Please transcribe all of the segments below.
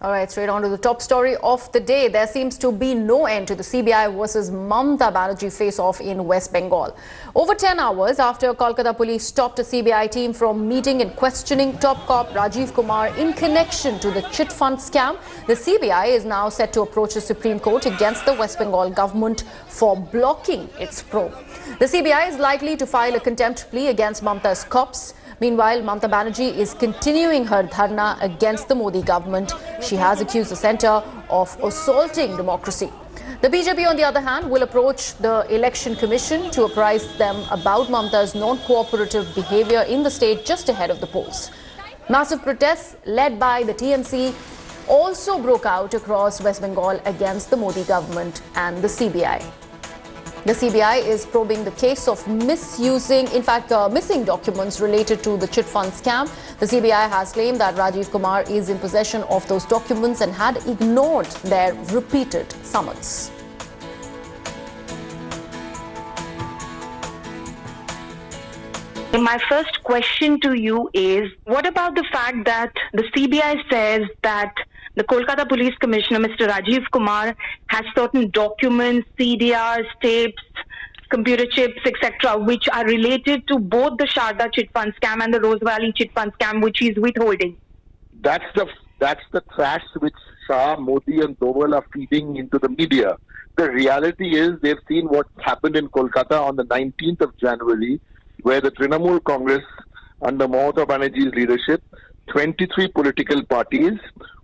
All right, straight on to the top story of the day. There seems to be no end to the CBI versus Mamata Banerjee face-off in West Bengal. Over 10 hours after Kolkata police stopped a CBI team from meeting and questioning top cop Rajiv Kumar in connection to the Chit fund scam, the CBI is now set to approach the Supreme Court against the West Bengal government for blocking its probe. The CBI is likely to file a contempt plea against Mamata's cops. Meanwhile, Mamata Banerjee is continuing her dharna against the Modi government. She has accused the centre of assaulting democracy. The BJP, on the other hand, will approach the Election Commission to apprise them about Mamata's non-cooperative behaviour in the state just ahead of the polls. Massive protests led by the TMC also broke out across West Bengal against the Modi government and the CBI. The CBI is probing the case of missing documents related to the Chit fund scam. The CBI has claimed that Rajiv Kumar is in possession of those documents and had ignored their repeated summons. My first question to you is, what about the fact that the CBI says that the Kolkata Police Commissioner, Mr. Rajiv Kumar, has certain documents, CDRs, tapes, computer chips, etc., which are related to both the Sharda Chit Fund scam and the Rose Valley Chit Fund scam, which he is withholding? That's the trash which Shah, Modi and Doval are feeding into the media. The reality is they've seen what happened in Kolkata on the 19th of January, where the Trinamool Congress under Mamata Banerjee's leadership, 23 political parties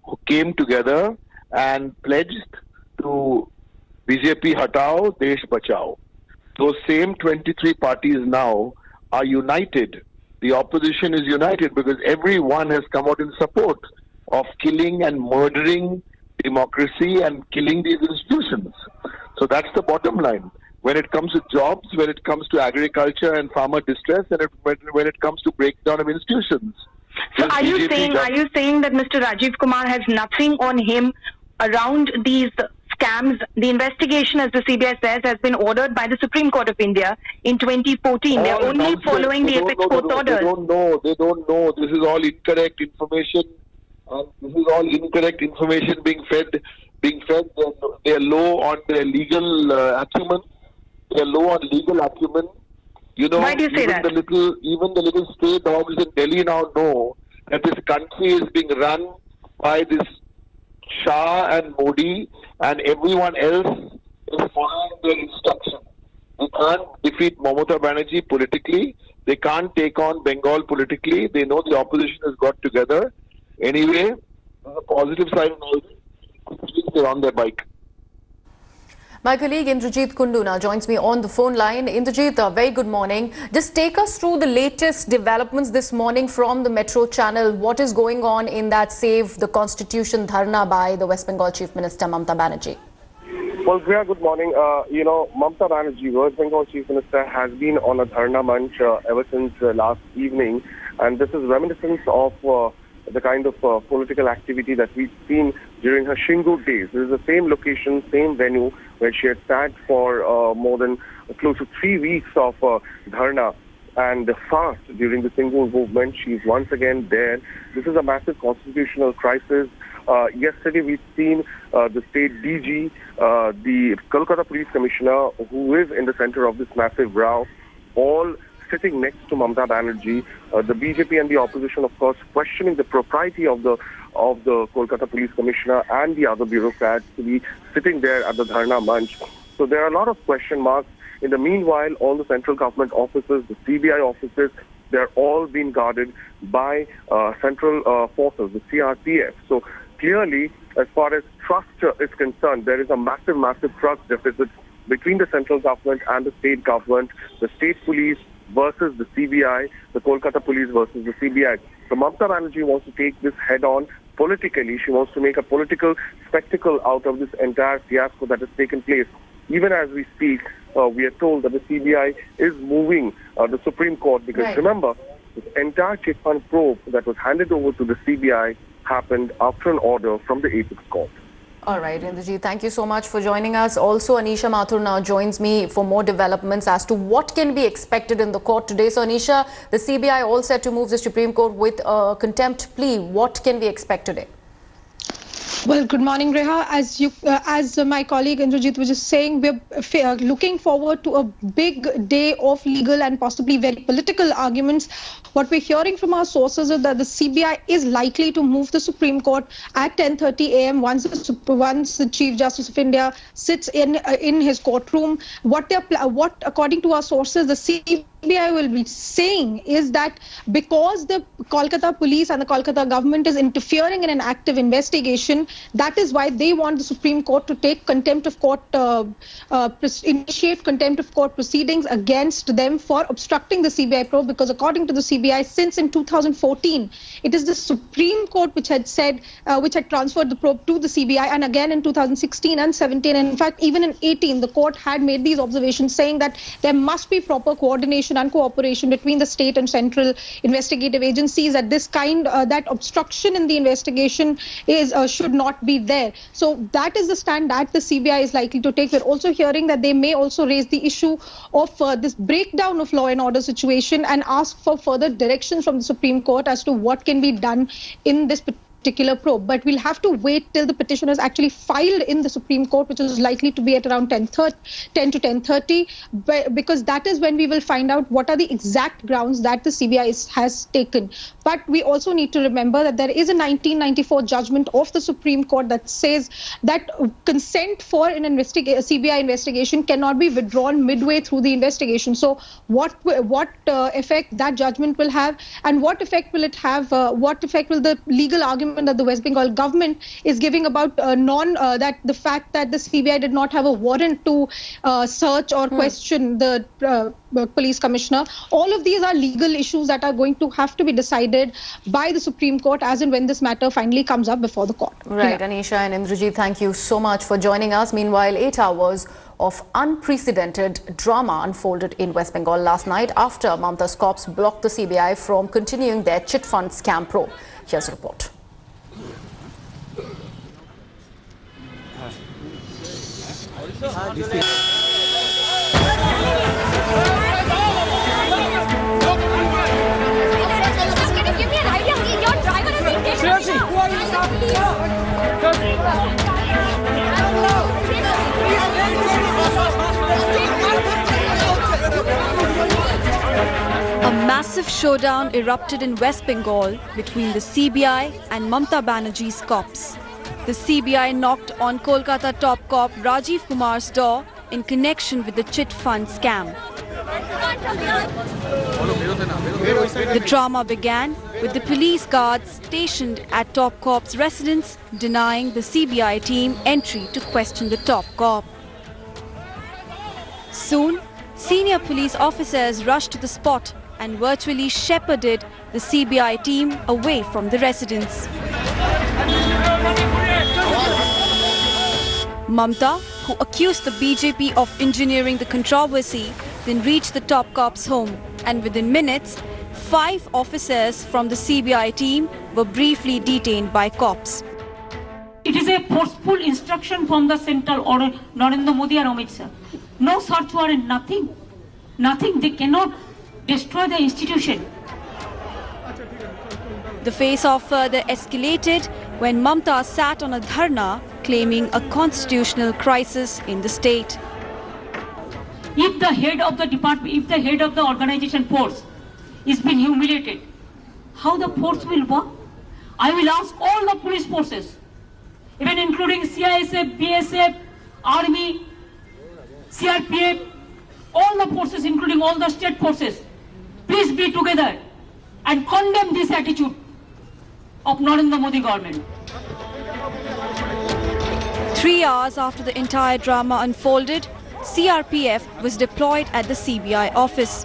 who came together and pledged to BJP Hatao, Desh Bachao. Those same 23 parties now are united. The opposition is united because everyone has come out in support of killing and murdering democracy and killing these institutions. So that's the bottom line. When it comes to jobs, when it comes to agriculture and farmer distress, and when it comes to breakdown of institutions. So are you saying that Mr. Rajiv Kumar has nothing on him around these scams? The investigation, as the CBI says, has been ordered by the Supreme Court of India in 2014. They're only following the apex court orders. They don't know. This is all incorrect information. This is all incorrect information being fed. They're low on their legal acumen. They're low on legal acumen. You know, why do you say that? Even the little stray dogs in Delhi now know that this country is being run by this Shah and Modi, and everyone else is following their instructions. They can't defeat Mamata Banerjee politically. They can't take on Bengal politically. They know the opposition has got together. Anyway, there's a positive side in all this. They're on their bike. My colleague Indrajit Kundu now joins me on the phone line. Indrajit, a very good morning. Just take us through the latest developments this morning from the Metro channel. What is going on in that Save the Constitution dharna by the West Bengal Chief Minister Mamata Banerjee? Well, Priya, good morning. Mamata Banerjee, West Bengal Chief Minister, has been on a dharna munch ever since last evening. And this is reminiscence of the kind of political activity that we've seen during her Shingu days. This is the same location, same venue where she had sat for more than close to 3 weeks of dharna and fast during the Shingu movement. She's once again there. This is a massive constitutional crisis. Yesterday we've seen the state DG, the Kolkata Police Commissioner, who is in the center of this massive row, all sitting next to Mamata Banerjee, the BJP and the opposition, of course, questioning the propriety of the Kolkata Police Commissioner and the other bureaucrats to be sitting there at the dharna munch. So there are a lot of question marks. In the meanwhile, all the central government offices, the CBI offices, they're all being guarded by central forces, the CRPF. So clearly, as far as trust is concerned, there is a massive trust deficit between the central government and the state government, the state police versus the CBI, the Kolkata police versus the CBI. So Mamata Banerjee wants to take this head on politically. She wants to make a political spectacle out of this entire fiasco that has taken place. Even as we speak, we are told that the CBI is moving the Supreme Court because remember, this entire Chit Fund probe that was handed over to the CBI happened after an order from the apex court. All right, Indrajit, thank you so much for joining us. Also, Anisha Mathur now joins me for more developments as to what can be expected in the court today. So, Anisha, the CBI all set to move the Supreme Court with a contempt plea. What can we expect today? Well, good morning, Reha. As my colleague Indrajit was just saying, we're looking forward to a big day of legal and possibly very political arguments. What we're hearing from our sources is that the CBI is likely to move the Supreme Court at 10:30 a.m. once the Chief Justice of India sits in his courtroom. What according to our sources, the CBI will be saying is that because the Kolkata police and the Kolkata government is interfering in an active investigation, that is why they want the Supreme Court to take initiate contempt of court proceedings against them for obstructing the CBI probe. Because according to the CBI, since in 2014, it is the Supreme Court which had transferred the probe to the CBI, and again in 2016 and 17, and in fact even in 18, the court had made these observations saying that there must be proper coordination and cooperation between the state and central investigative agencies. That obstruction in the investigation should not be there. So that is the stand that the CBI is likely to take. We're also hearing that they may also raise the issue of this breakdown of law and order situation and ask for further directions from the Supreme Court as to what can be done in this particular probe. But we'll have to wait till the petition is actually filed in the Supreme Court, which is likely to be at around 10 to 10:30, because that is when we will find out what are the exact grounds that the CBI has taken. But we also need to remember that there is a 1994 judgment of the Supreme Court that says that consent for an CBI investigation cannot be withdrawn midway through the investigation. So what effect that judgment will have, and what effect will it have? What effect will the legal argument that the West Bengal government is giving about that the fact that the CBI did not have a warrant to search or question the police commissioner? All of these are legal issues that are going to have to be decided by the Supreme Court as and when this matter finally comes up before the court. Right, Anisha and Indrajit, thank you so much for joining us. Meanwhile, 8 hours of unprecedented drama unfolded in West Bengal last night after Mamata's cops blocked the CBI from continuing their chit fund scam probe. Here's a report. A massive showdown erupted in West Bengal between the CBI and Mamata Banerjee's cops. The CBI knocked on Kolkata top cop Rajiv Kumar's door in connection with the chit fund scam. The drama began with the police guards stationed at top cop's residence denying the CBI team entry to question the top cop. Soon, senior police officers rushed to the spot and virtually shepherded the CBI team away from the residence. Mamata, who accused the BJP of engineering the controversy, then reached the top cop's home, and within minutes, 5 officers from the CBI team were briefly detained by cops. It is a forceful instruction from the central order, Narendra Modi and Amit Shah. No search warrant, nothing. Nothing. They cannot destroy the institution. The face-off further escalated when Mamata sat on a dharna claiming a constitutional crisis in the state. If the head of the department, if the head of the organization force is being humiliated, how the force will work? I will ask all the police forces, even including CISF, BSF, Army, CRPF, all the forces, including all the state forces, please be together and condemn this attitude of Narendra Modi government. 3 hours after the entire drama unfolded, CRPF was deployed at the CBI office.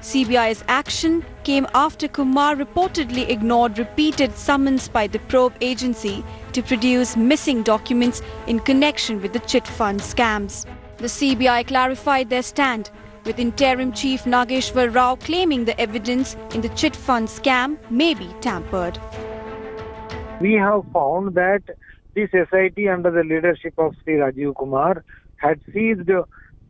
CBI's action came after Kumar reportedly ignored repeated summons by the probe agency to produce missing documents in connection with the chit fund scams. The CBI clarified their stand, with interim chief Nageshwar Rao claiming the evidence in the chit fund scam may be tampered. We have found that this SIT under the leadership of Sri Rajiv Kumar had seized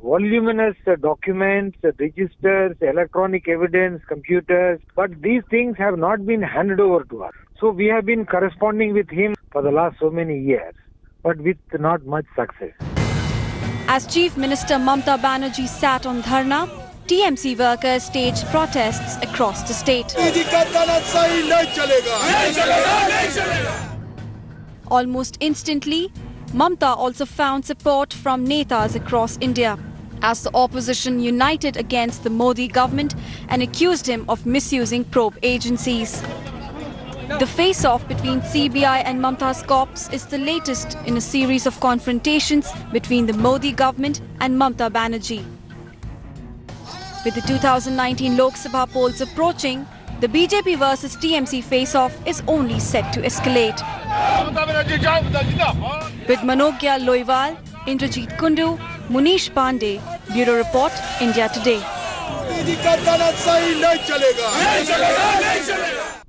voluminous documents, registers, electronic evidence, computers, but these things have not been handed over to us. So we have been corresponding with him for the last so many years, but with not much success. As Chief Minister Mamata Banerjee sat on dharna, TMC workers staged protests across the state. Almost instantly, Mamata also found support from netas across India, as the opposition united against the Modi government and accused him of misusing probe agencies. The face-off between CBI and Mamata's corps is the latest in a series of confrontations between the Modi government and Mamata Banerjee. With the 2019 Lok Sabha polls approaching, the BJP versus TMC face-off is only set to escalate. With Manogya Loiwal, Indrajit Kundu, Munish Pandey, Bureau Report, India Today.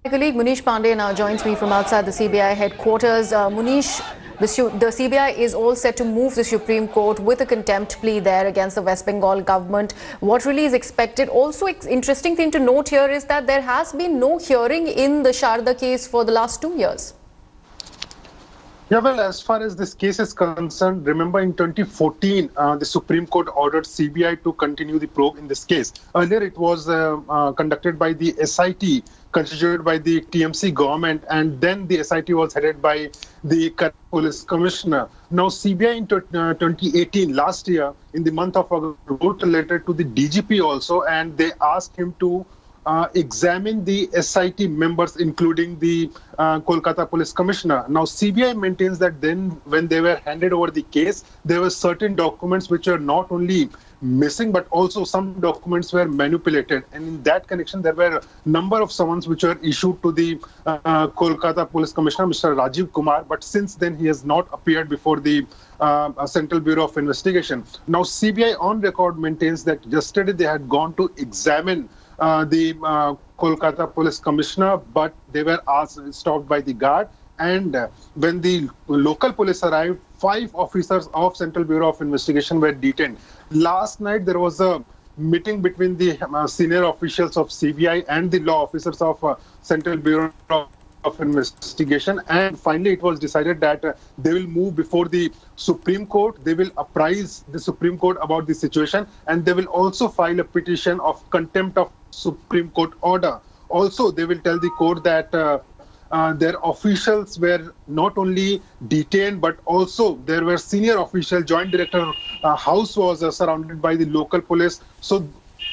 My colleague Munish Pandey now joins me from outside the CBI headquarters. Munish, the CBI is all set to move the Supreme Court with a contempt plea there against the West Bengal government. What really is expected? Also, interesting thing to note here is that there has been no hearing in the Sharda case for the last 2 years. Yeah, well, as far as this case is concerned, remember in 2014, the Supreme Court ordered CBI to continue the probe in this case. Earlier, it was conducted by the SIT, constituted by the TMC government, and then the SIT was headed by the police commissioner. Now, CBI in 2018, last year, in the month of August, wrote a letter to the DGP also, and they asked him to examine the SIT members, including the Kolkata Police Commissioner. Now, CBI maintains that then, when they were handed over the case, there were certain documents which are not only missing, but also some documents were manipulated. And in that connection, there were a number of summons which were issued to the Kolkata Police Commissioner, Mr. Rajiv Kumar. But since then, he has not appeared before the Central Bureau of Investigation. Now, CBI on record maintains that yesterday they had gone to examine the Kolkata Police Commissioner, but they were stopped by the guard. And when the local police arrived, 5 officers of Central Bureau of Investigation were detained. Last night, there was a meeting between the senior officials of CBI and the law officers of Central Bureau of Investigation. And finally, it was decided that they will move before the Supreme Court. They will apprise the Supreme Court about the situation, and they will also file a petition of contempt of Supreme Court order. Also, they will tell the court that their officials were not only detained, but also there were senior officials, joint director house was surrounded by the local police. So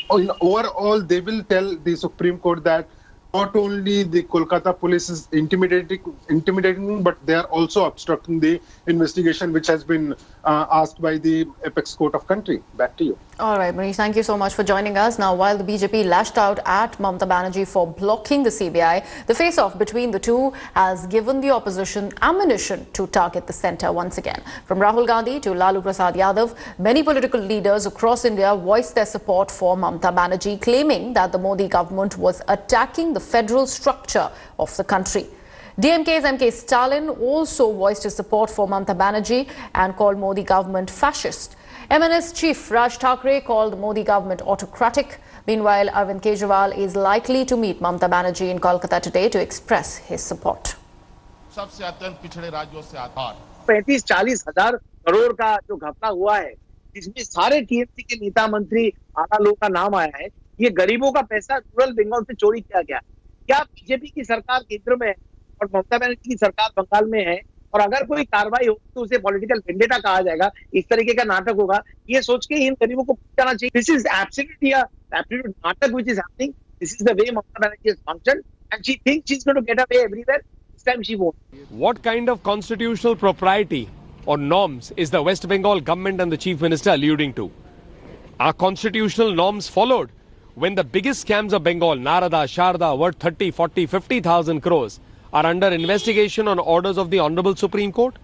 overall, they will tell the Supreme Court that not only the Kolkata police is intimidating, but they are also obstructing the investigation which has been asked by the apex court of country. Back to you. All right, Manish, thank you so much for joining us. Now, while the BJP lashed out at Mamata Banerjee for blocking the CBI, the face-off between the two has given the opposition ammunition to target the centre once again. From Rahul Gandhi to Lalu Prasad Yadav, many political leaders across India voiced their support for Mamata Banerjee, claiming that the Modi government was attacking the federal structure of the country. DMK's M.K. Stalin also voiced his support for Mamata Banerjee and called Modi government fascist. MNS chief Raj Thackeray called the Modi government autocratic. Meanwhile, Arvind Kejriwal is likely to meet Mamata Banerjee in Kolkata today to express his support. 35-40 हजार करोड़ का जो घपला हुआ है, इसमें सारे TMC के नेता मंत्री आला लोगों का नाम आया है। ये गरीबों का पैसा रूरल बंगाल से चोरी किया गया। क्या बीजेपी की सरकार केंद्र में है और ममता बनर्जी की सरकार बंगाल में है, और अगर कोई कार्रवाई होगी तो उसे पॉलिटिकल वेंडेटा कहा जाएगा, इस तरीके का नाटक होगा, ये सोच के इन गरीबों को पूछना चाहिए। दिस इज एब्सोल्युटली एब्सोल्यूट नाटक which is happening. This is the way Mamata Banerjee has functioned and she thinks she's going to get away everywhere. This time she won't. What kind of constitutional propriety or norms is the West Bengal government and the Chief Minister alluding to? Are constitutional norms followed when the biggest scams of Bengal, Narada, Sharda, worth 30, 40, 50,000 crores, are under investigation on orders of the Honorable Supreme Court?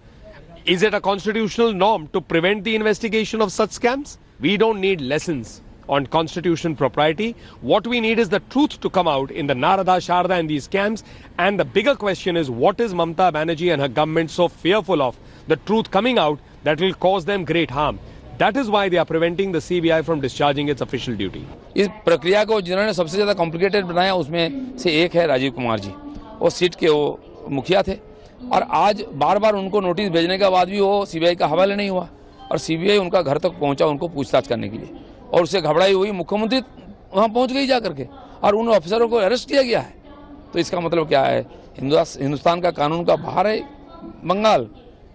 Is it a constitutional norm to prevent the investigation of such scams? We don't need lessons on constitutional propriety. What we need is the truth to come out in the Narada, Sharda and these scams. And the bigger question is, what is Mamata Banerjee and her government so fearful of? The truth coming out that will cause them great harm. That is why they are preventing the CBI from discharging its official duty. इस प्रक्रिया को जिन्होंने सबसे ज़्यादा complicated बनाया उसमें से एक है राजीव कुमार जी। वो सीट के वो मुखिया थे, और आज बार बार उनको नोटिस भेजने के बाद भी वो सीबीआई का हवाले नहीं हुआ और सीबीआई उनका घर तक पहुंचा उनको पूछताछ करने के लिए और उससे घबराई हुई मुख्यमंत्री वहां पहुंच गई जा करके और उन ऑफिसरों को अरेस्ट किया गया है। तो इसका मतलब क्या है, हिंदुस्तान का कानून का बाहर है बंगाल,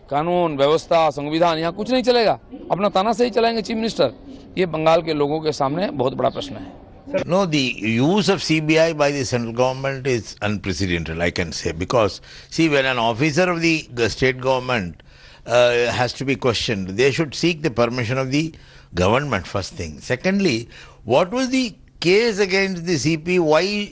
कानून व्यवस्था संविधान यहाँ कुछ नहीं चलेगा, अपना तानाशाही चलाएंगे चीफ मिनिस्टर। ये बंगाल के लोगों के सामने बहुत बड़ा प्रश्न है। No, the use of CBI by the central government is unprecedented, I can say, because see, when an officer of the state government has to be questioned, they should seek the permission of the government, first thing. Secondly, what was the case against the CP? Why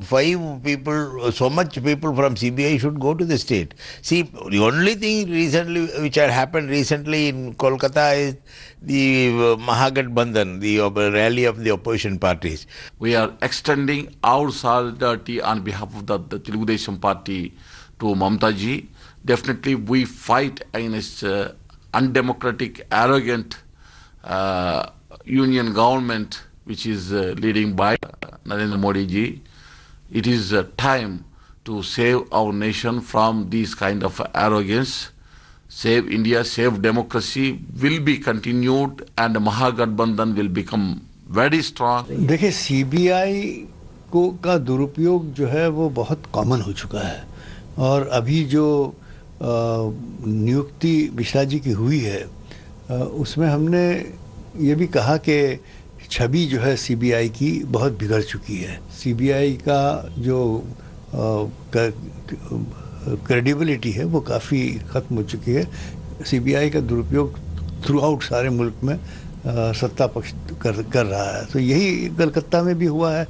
five people, so much people from CBI should go to the state? See, the only thing recently which had happened recently in Kolkata is the Mahagathbandhan, the rally of the opposition parties. We are extending our solidarity on behalf of the Telugu Desam party to Mamata ji. Definitely we fight against undemocratic, arrogant union government which is leading by Narendra Modi ji. It is time to save our nation from this kind of arrogance. Save India, save democracy will be continued and Mahagathbandhan will become very strong. देखिए CBI का दुरुपयोग जो है वो बहुत common हो चुका है और अभी जो नियुक्ति मिश्रा जी की हुई है उसमें हमने ये भी कहा कि छवि जो है सीबीआई की बहुत बिगड़ चुकी है। सीबीआई का जो क्रेडिबिलिटी है वो काफ़ी ख़त्म हो चुकी है। सीबीआई का दुरुपयोग थ्रू आउट सारे मुल्क में सत्ता पक्ष कर रहा है, तो यही कलकत्ता में भी हुआ है।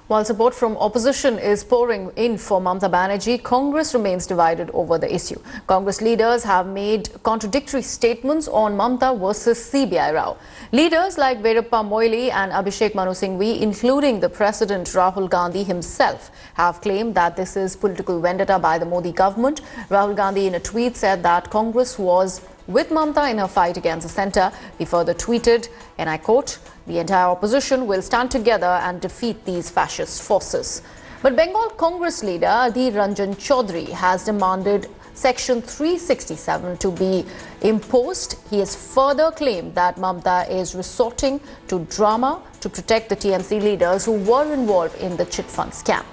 While support from opposition is pouring in for Mamata Banerjee, Congress remains divided over the issue. Congress leaders have made contradictory statements on Mamata versus CBI row. Leaders like Veerappa Moily and Abhishek Manu Singhvi, including the President Rahul Gandhi himself, have claimed that this is political vendetta by the Modi government. Rahul Gandhi in a tweet said that Congress was with Mamata in her fight against the centre. He further tweeted, and I quote, "The entire opposition will stand together and defeat these fascist forces." But Bengal Congress leader Adhir Ranjan Chaudhary has demanded Section 367 to be imposed. He has further claimed that Mamata is resorting to drama to protect the TMC leaders who were involved in the Chit Fund scam.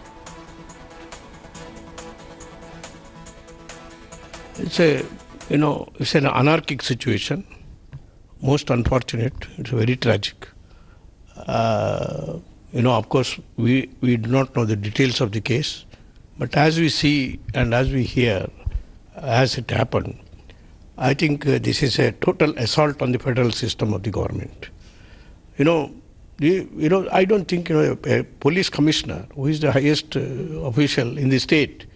It's an anarchic situation, most unfortunate, it's very tragic. Of course, we do not know the details of the case, but as we see and as we hear, as it happened, I think this is a total assault on the federal system of the government. I don't think a police commissioner, who is the highest official in the state,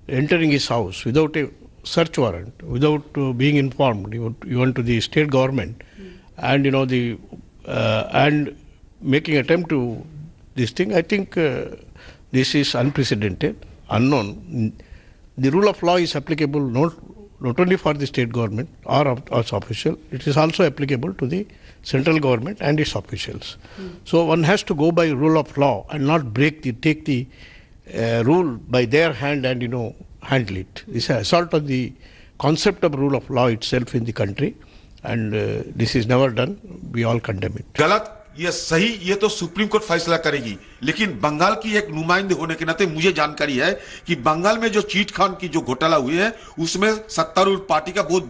entering his house without a search warrant, without being informed, even to the state government, and and making attempt to this thing. I think this is unprecedented, unknown. The rule of law is applicable not only for the state government or its official, it is also applicable to the central government and its officials. So one has to go by rule of law and not take the rule by their hand and handle it. This is an assault on the concept of rule of law itself in the country, and this is never done. We all condemn it. गलत ये सही ये तो supreme court फैसला करेगी, लेकिन बंगाल की एक नुमाइंदे होने के नाते मुझे जानकारी है कि बंगाल में जो चीट फंड की जो घोटाला हुई है उसमें सत्तारूढ़ पार्टी का बहुत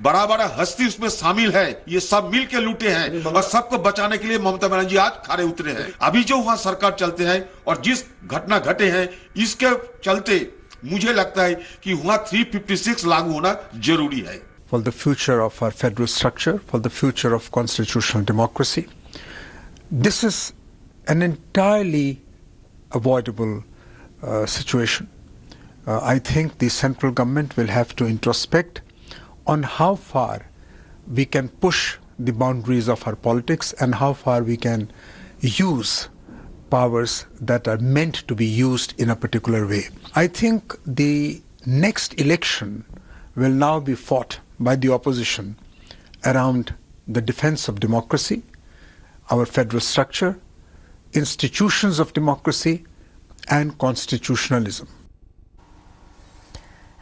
बड़ा हस्ती उसमें शामिल है। ये सब मिल के लूटे हैं और सबको बचाने के लिए ममता बनर्जी आज खड़े उतरे हैं। अभी जो वहां सरकार चलते हैं और जिस घटना घटे हैं इसके चलते मुझे लगता है कि वहां 356 लागू होना जरूरी है। For the future of our federal structure, for the future of constitutional democracy. This is an entirely avoidable situation. I think the central government will have to introspect on how far we can push the boundaries of our politics and how far we can use powers that are meant to be used in a particular way. I think the next election will now be fought by the opposition around the defense of democracy, our federal structure, institutions of democracy, and constitutionalism.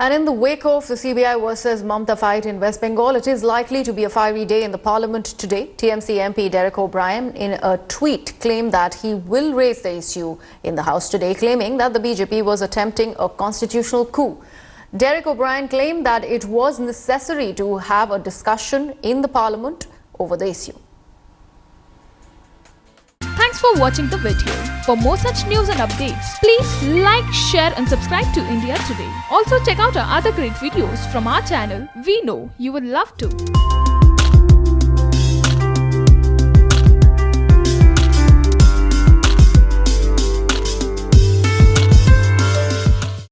And in the wake of the CBI versus Mamata fight in West Bengal, it is likely to be a fiery day in the parliament today. TMC MP Derek O'Brien, in a tweet, claimed that he will raise the issue in the House today, claiming that the BJP was attempting a constitutional coup. Derek O'Brien claimed that it was necessary to have a discussion in the parliament over the issue. Thanks for watching the video. For more such news and updates, please like, share and subscribe to India Today. Also check out our other great videos from our channel. We know you will love to.